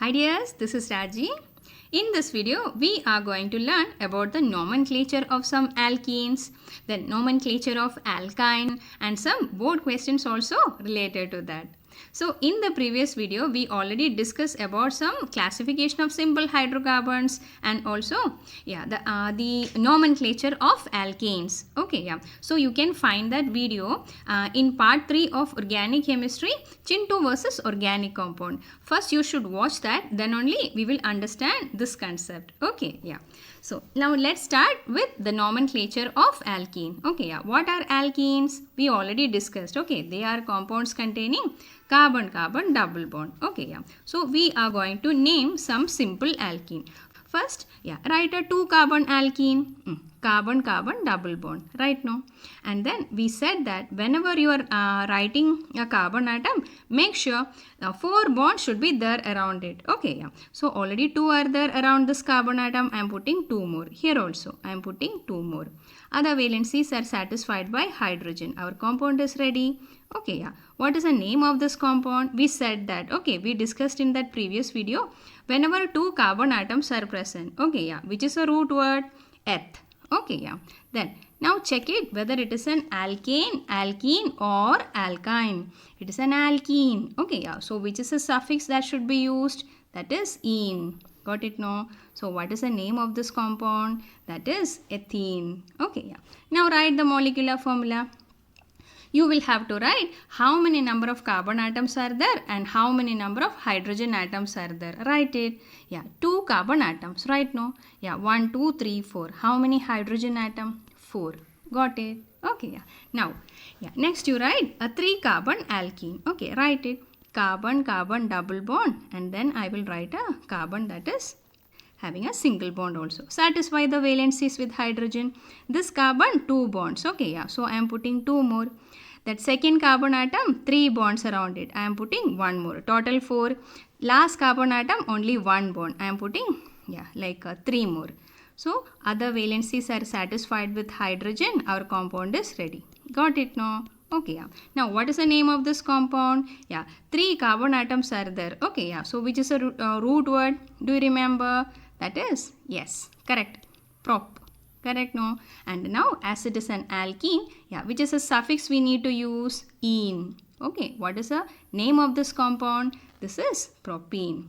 Hi dears, this is Raji. In this video, we are going to learn about the nomenclature of some alkenes, the nomenclature of alkyne and some board questions also related to that. So in the previous video, we already discussed about some classification of simple hydrocarbons and also the nomenclature of alkanes. Okay, yeah. So you can find that video in part 3 of organic chemistry, Chintu versus organic compound. First you should watch that, then only we will understand this concept. Okay, yeah. So now let's start with the nomenclature of alkene. Okay, yeah. What are alkenes? We already discussed. Okay, they are compounds containing carbon-carbon double bond. Okay, yeah. So we are going to name some simple alkene. First, yeah, write a 2-carbon alkene. Carbon-carbon double bond, right now. And then we said that whenever you are writing a carbon atom, make sure 4 bonds should be there around it. Okay, yeah. So already 2 are there around this carbon atom. I am putting 2 more. Here also I am putting 2 more. Other valencies are satisfied by hydrogen. Our compound is ready. Okay, yeah. What is the name of this compound? We said that. Okay, we discussed in that previous video. Whenever 2 carbon atoms are present. Okay, yeah. Which is a root word? Eth. Okay, yeah. Then now check it whether it is an alkane, alkene or alkyne. It is an alkene. Okay, yeah. So which is a suffix that should be used? That is -ene. Got it, no? So what is the name of this compound? That is ethene. Okay, yeah. Now write the molecular formula. You will have to write how many number of carbon atoms are there and how many number of hydrogen atoms are there. Write it. Yeah, 2 carbon atoms. Right now. Yeah, 1, 2, 3, 4. How many hydrogen atom? 4. Got it. Okay, yeah. Now, yeah, next you write a 3 carbon alkene. Okay, write it. Carbon, carbon double bond, and then I will write a carbon that is having a single bond also. Satisfy the valencies with hydrogen. This carbon 2 bonds. Okay, yeah. So I am putting 2 more. That second carbon atom 3 bonds around it. I am putting 1 more. Total 4. Last carbon atom only 1 bond. I am putting 3 more. So other valencies are satisfied with hydrogen. Our compound is ready. Got it now? Okay, yeah. Now what is the name of this compound? Yeah, 3 carbon atoms are there. Okay, yeah. So which is a root word? Do you remember? That is, yes, correct, prop, correct, no? And now as it is an alkene, yeah, which is a suffix we need to use? -ene. Okay, what is the name of this compound? This is propene.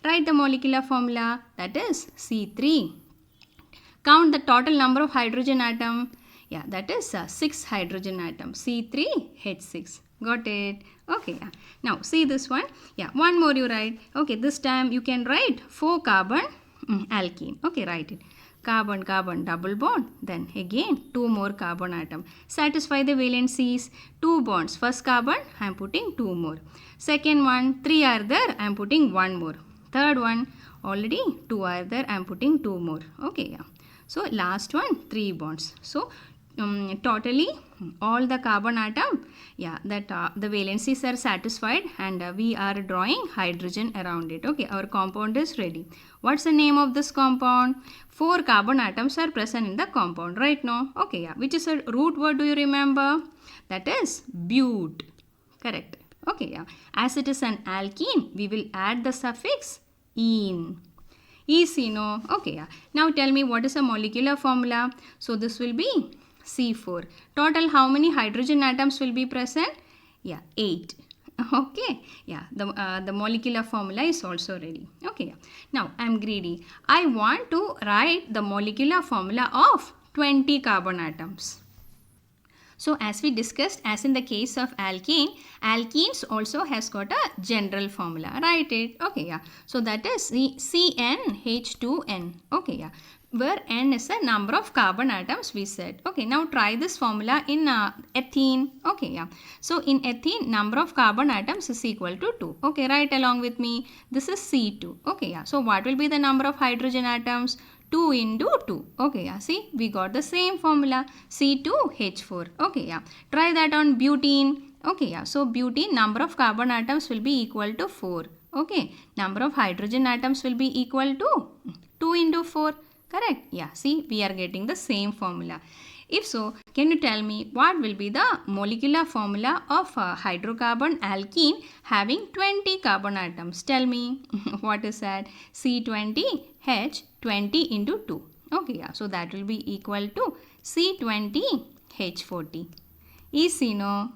Write the molecular formula, that is C3. Count the total number of hydrogen atom. Yeah, that is 6 hydrogen atom, C3H6. Got it? Okay, yeah. Now see this one. Yeah, one more you write. Okay, this time you can write 4 carbon alkene. Okay, write it. Carbon, carbon, double bond. Then again 2 more carbon atom. Satisfy the valencies. 2 bonds. First carbon, I am putting 2 more. Second one, 3 are there. I am putting 1 more. Third one, already 2 are there. I am putting 2 more. Okay, yeah. So last one, 3 bonds. So totally all the carbon atom, yeah, that the valencies are satisfied and we are drawing hydrogen around it. Okay, our compound is ready. What's the name of this compound? 4 carbon atoms are present in the compound right now. Okay, yeah, which is a root word, do you remember? That is bute. Correct. Okay, yeah. As it is an alkene, we will add the suffix -ene. Easy, no? Okay, yeah. Now tell me what is the molecular formula? So this will be C4. Total how many hydrogen atoms will be present? Yeah, 8. Okay, yeah, the molecular formula is also ready. Okay, yeah. Now I am greedy. I want to write the molecular formula of 20 carbon atoms. So as we discussed, as in the case of alkene, alkenes also has got a general formula. Write it. Okay, yeah. So that is CnH2n. Okay, yeah. Where n is the number of carbon atoms we said. Okay, now try this formula in ethene. Okay, yeah. So in ethene, number of carbon atoms is equal to 2. Okay, write along with me. This is C2. Okay, yeah. So what will be the number of hydrogen atoms? 2 into 2. Okay, yeah. See, we got the same formula. C2H4. Okay, yeah. Try that on butene. Okay, yeah. So butene, number of carbon atoms will be equal to 4. Okay. Number of hydrogen atoms will be equal to 2 into 4. Correct? Yeah. See, we are getting the same formula. If so, can you tell me what will be the molecular formula of a hydrocarbon alkene having 20 carbon atoms? Tell me what is that? C20H20 into 2. Okay, yeah. So that will be equal to C20H40. Easy, no?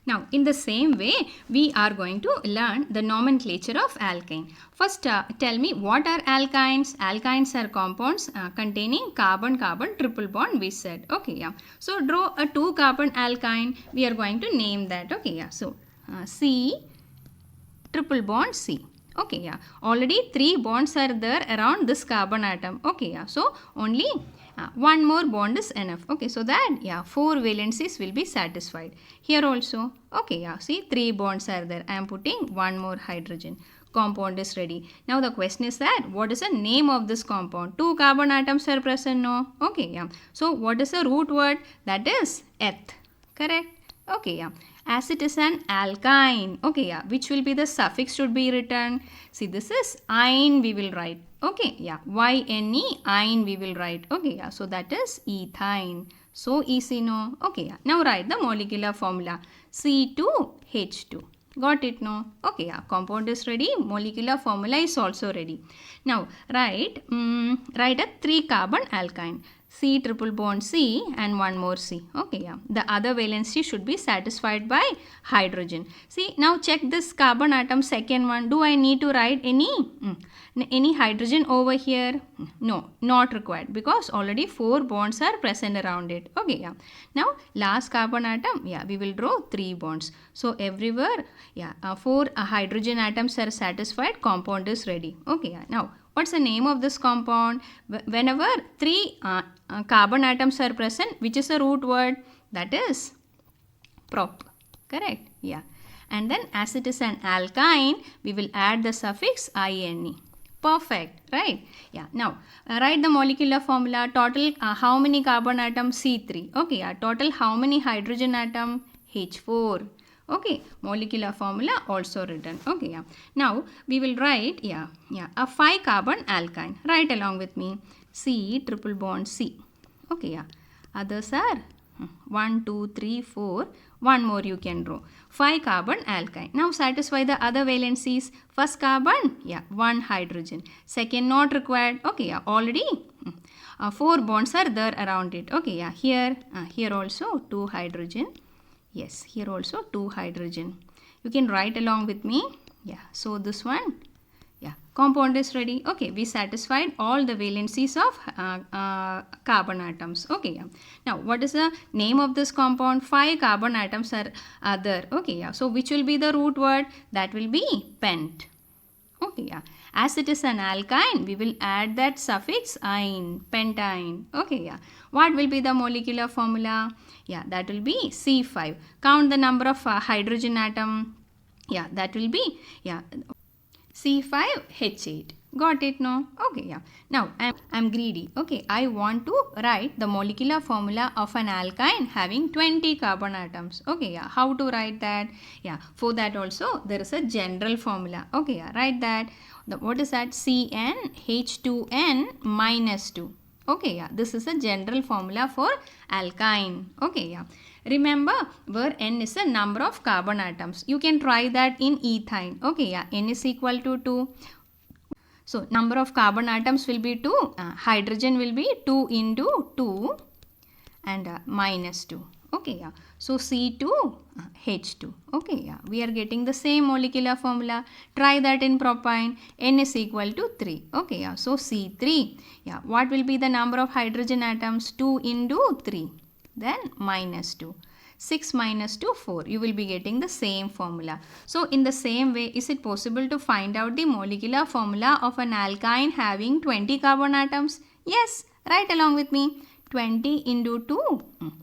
Now, in the same way, we are going to learn the nomenclature of alkyne. First, tell me what are alkynes? Alkynes are compounds containing carbon-carbon triple bond, we said. Okay, yeah. So, draw a 2-carbon alkyne. We are going to name that. Okay, yeah. So, C triple bond C. Okay, yeah. Already 3 bonds are there around this carbon atom. Okay, yeah. So, only one more bond is enough. Okay, so that, yeah, 4 valencies will be satisfied. Here also, okay, yeah, see 3 bonds are there. I am putting one more hydrogen. Compound is ready. Now the question is that, what is the name of this compound? 2 carbon atoms are present, no? Okay, yeah. So, what is the root word? That is eth. Correct? Okay, yeah. As it is an alkyne. Okay, yeah. Which will be the suffix should be written? See, this is ine we will write. Okay, yeah. Y-N-E, ine we will write. Okay, yeah. So, that is ethyne. So easy, no? Okay, yeah. Now write the molecular formula. C2H2. Got it, no? Okay, yeah. Compound is ready. Molecular formula is also ready. Now, write a 3-carbon alkyne. C triple bond C and one more C. Okay, yeah. The other valency should be satisfied by hydrogen. See, now check this carbon atom, second one. Do I need to write any hydrogen over here? No, not required, because already 4 bonds are present around it. Okay, yeah. Now, last carbon atom, yeah, we will draw 3 bonds. So, everywhere, yeah, 4 hydrogen atoms are satisfied, compound is ready. Okay, yeah. Now, what's the name of this compound? Whenever 3 carbon atoms are present, which is a root word? That is prop. Correct? Yeah. And then as it is an alkyne, we will add the suffix ine. Perfect. Right? Yeah. Now, write the molecular formula. Total how many carbon atoms? C3. Okay. Yeah. Total how many hydrogen atom? H4. Okay, molecular formula also written. Okay, yeah. Now we will write, a 5-carbon alkyne. Write along with me. C triple bond C. Okay, yeah. Others are 1, 2, 3, 4. One more you can draw. 5-carbon alkyne. Now satisfy the other valencies. First carbon, 1 hydrogen. Second, not required. Okay, yeah. Already 4 bonds are there around it. Okay, yeah. Here also 2 hydrogen. Yes, here also 2 hydrogen. You can write along with me. Yeah, so this one, compound is ready. Okay, we satisfied all the valencies of carbon atoms. Okay, yeah. Now, what is the name of this compound? 5 carbon atoms are there. Okay, yeah. So, which will be the root word? That will be pent. Okay, yeah. As it is an alkyne, we will add that suffix ine, pentyne. Okay, yeah. What will be the molecular formula? Yeah, that will be C5. Count the number of hydrogen atom. Yeah, that will be, C5H8. Got it, no? Okay, yeah. Now, I'm greedy. Okay, I want to write the molecular formula of an alkyne having 20 carbon atoms. Okay, yeah. How to write that? Yeah, for that also, there is a general formula. Okay, yeah. Write that. What is that? CnH2n minus 2. Okay, yeah. This is a general formula for alkyne. Okay, yeah. Remember, where n is the number of carbon atoms. You can try that in ethyne. Okay, yeah. N is equal to 2. So, number of carbon atoms will be 2. Hydrogen will be 2 into 2 and minus 2. Okay, yeah. So, C2H2. Okay, yeah. We are getting the same molecular formula. Try that in propyne. N is equal to 3. Okay, yeah. So, C3. Yeah. What will be the number of hydrogen atoms? 2 into 3. Then minus 2. 6 minus 2, 4. You will be getting the same formula. So, in the same way, is it possible to find out the molecular formula of an alkyne having 20 carbon atoms? Yes. Write along with me. 20 into 2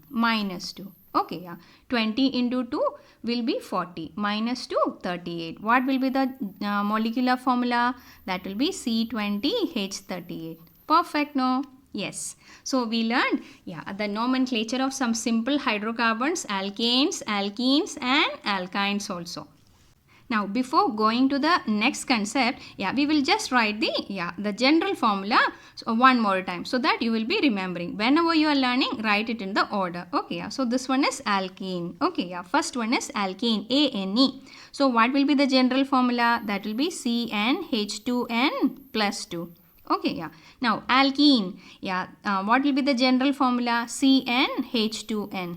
minus 2. Okay, yeah. 20 into 2 will be 40. Minus 2, 38. What will be the molecular formula? That will be C20H38. Perfect, no? Yes. So, we learned the nomenclature of some simple hydrocarbons, alkanes, alkenes and alkynes also. Now before going to the next concept, we will just write the general formula one more time so that you will be remembering. Whenever you are learning, write it in the order. Okay, so this one is alkene. Okay, first one is alkene, ANE. So what will be the general formula? That will be CnH2n plus 2. Okay, Now alkene, what will be the general formula? CnH2n.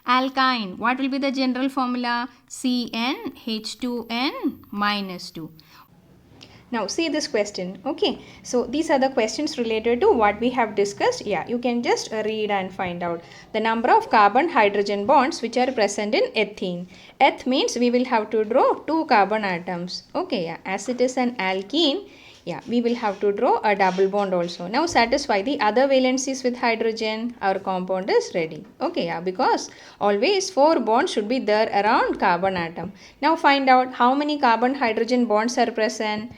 Alkyne, what will be the general formula? CnH2n minus 2. Now see this question. Okay, so these are the questions related to what we have discussed. You can just read and find out the number of carbon hydrogen bonds which are present in ethene. Eth means we will have to draw 2 carbon atoms. Okay, as it is an alkene, we will have to draw a double bond also. Now satisfy the other valencies with hydrogen. Our compound is ready. Okay, because always 4 bonds should be there around carbon atom. Now find out how many carbon hydrogen bonds are present.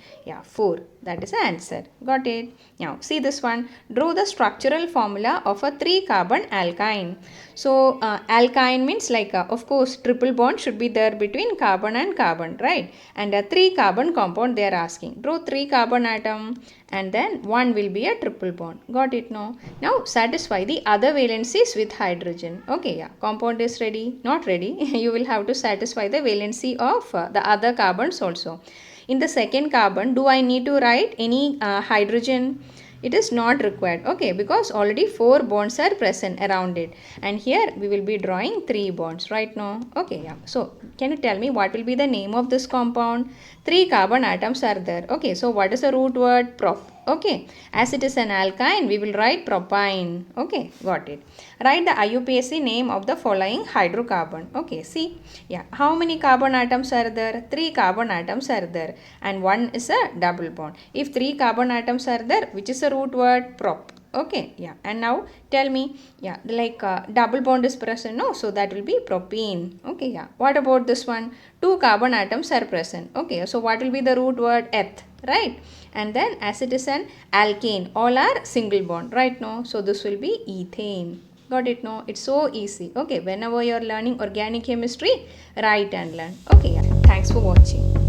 4. That is the answer. Got it. Now see this one. Draw the structural formula of a 3 carbon alkyne. So alkyne means of course triple bond should be there between carbon and carbon, right? And a 3 carbon compound they are asking. Draw 3 carbon atom and then 1 will be a triple bond. Got it? No? Now satisfy the other valencies with hydrogen. Okay, compound is ready. Not ready. You will have to satisfy the valency of the other carbons also. In the second carbon, do I need to write any hydrogen? It is not required. Okay, because already 4 bonds are present around it. And here we will be drawing 3 bonds, right now. Okay, So, can you tell me what will be the name of this compound? 3 carbon atoms are there. Okay, so what is the root word? Prop. Okay, as it is an alkyne, we will write propyne. Okay, got it. Write the IUPAC name of the following hydrocarbon. Okay, see, how many carbon atoms are there? 3 carbon atoms are there and 1 is a double bond. If 3 carbon atoms are there, which is a root word? Prop. Okay, and now tell me, double bond is present, no? So that will be propene. Okay, what about this one? 2 carbon atoms are present. Okay, so what will be the root word? Eth, right? And then as it is an alkane, all are single bond, right? No, so this will be ethane. Got it? No, it's so easy. Okay, whenever you are learning organic chemistry, write and learn. Okay, thanks for watching.